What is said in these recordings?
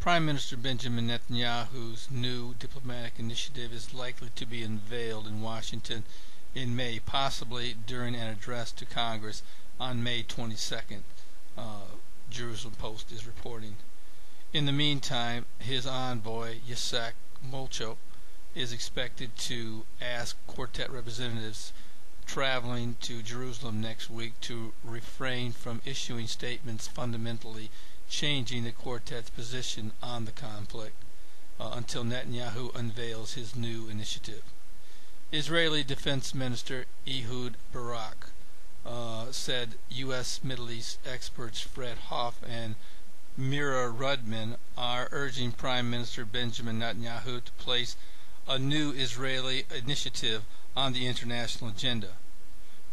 Prime Minister Benjamin Netanyahu's new diplomatic initiative is likely to be unveiled in Washington in May, possibly during an address to Congress on May 22nd, Jerusalem Post is reporting. In the meantime, his envoy, Yitzhak Molcho, is expected to ask quartet representatives traveling to Jerusalem next week to refrain from issuing statements fundamentally changing the quartet's position on the conflict until Netanyahu unveils his new initiative. Israeli Defense Minister Ehud Barak said U.S. Middle East experts Fred Hoff and Mira Rudman are urging Prime Minister Benjamin Netanyahu to place a new Israeli initiative on the international agenda.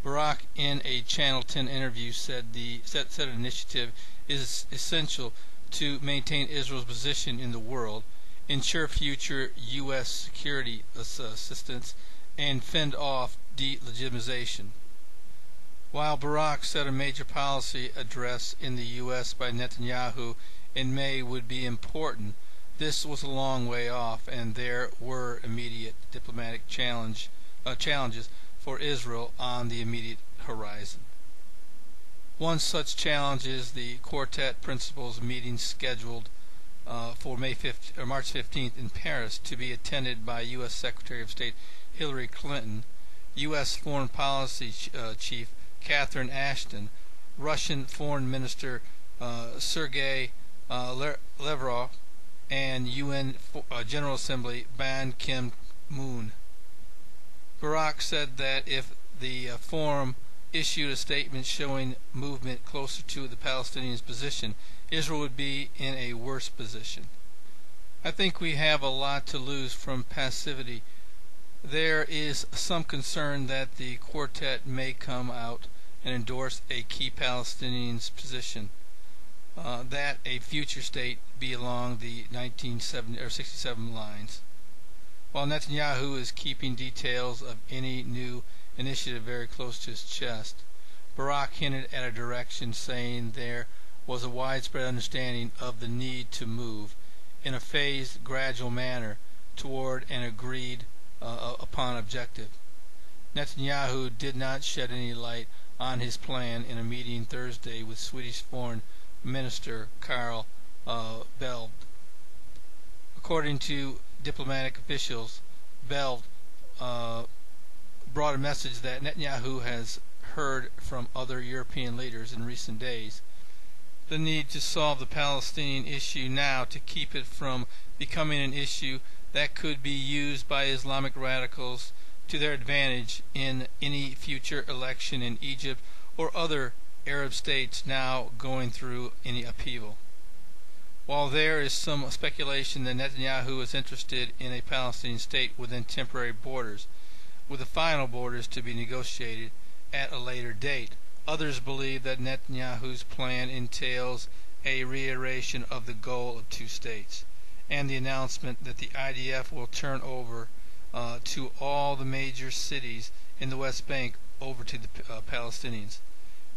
Barak, in a Channel 10 interview, said an initiative is essential to maintain Israel's position in the world, ensure future U.S. security assistance, and fend off delegitimization. While Barak said a major policy address in the U.S. by Netanyahu in May would be important, this was a long way off, and there were immediate diplomatic challenges for Israel on the immediate horizon. One such challenge is the Quartet Principals meeting scheduled for March 15th in Paris, to be attended by U.S. Secretary of State Hillary Clinton, U.S. Foreign Policy Chief Catherine Ashton, Russian Foreign Minister Sergei Lavrov, and UN General Assembly Ban Ki-moon. Barak said that if the forum issued a statement showing movement closer to the Palestinians' position, Israel would be in a worse position. I think we have a lot to lose from passivity. There is some concern that the quartet may come out and endorse a key Palestinian position, that a future state be along the 1967 lines. While Netanyahu is keeping details of any new initiative very close to his chest, Barak hinted at a direction, saying there was a widespread understanding of the need to move in a phased, gradual manner toward an agreed upon objective. Netanyahu did not shed any light on his plan in a meeting Thursday with Swedish Foreign Minister Carl Bildt. According to diplomatic officials, Bildt brought a message that Netanyahu has heard from other European leaders in recent days: the need to solve the Palestinian issue now to keep it from becoming an issue that could be used by Islamic radicals to their advantage in any future election in Egypt or other Arab states now going through any upheaval. While there is some speculation that Netanyahu is interested in a Palestinian state within temporary borders, with the final borders to be negotiated at a later date, others believe that Netanyahu's plan entails a reiteration of the goal of two states, and the announcement that the IDF will turn over to all the major cities in the West Bank over to the Palestinians,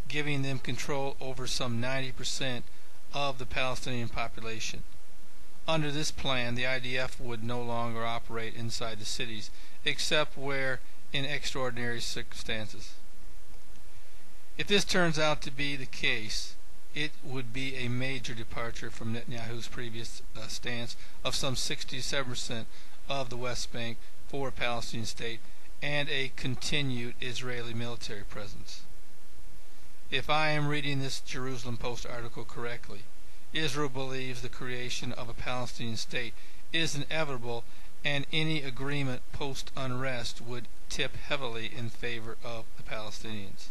giving them control over some 90% of the Palestinian population. Under this plan, the IDF would no longer operate inside the cities, except where in extraordinary circumstances. If this turns out to be the case, it would be a major departure from Netanyahu's previous stance of some 67% of the West Bank for a Palestinian state and a continued Israeli military presence. If I am reading this Jerusalem Post article correctly, Israel believes the creation of a Palestinian state is inevitable, and any agreement post-unrest would tip heavily in favor of the Palestinians.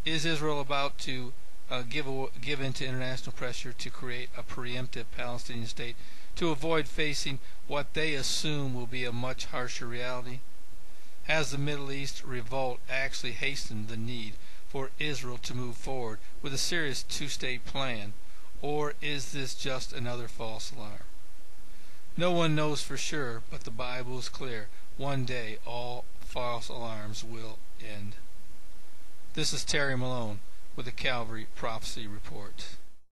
Is Israel about to give in to international pressure to create a preemptive Palestinian state to avoid facing what they assume will be a much harsher reality? Has the Middle East revolt actually hastened the need for Israel to move forward with a serious two-state plan, or is this just another false alarm? No one knows for sure, but the Bible is clear. One day all false alarms will end. This is Terry Malone with the Calvary Prophecy Report.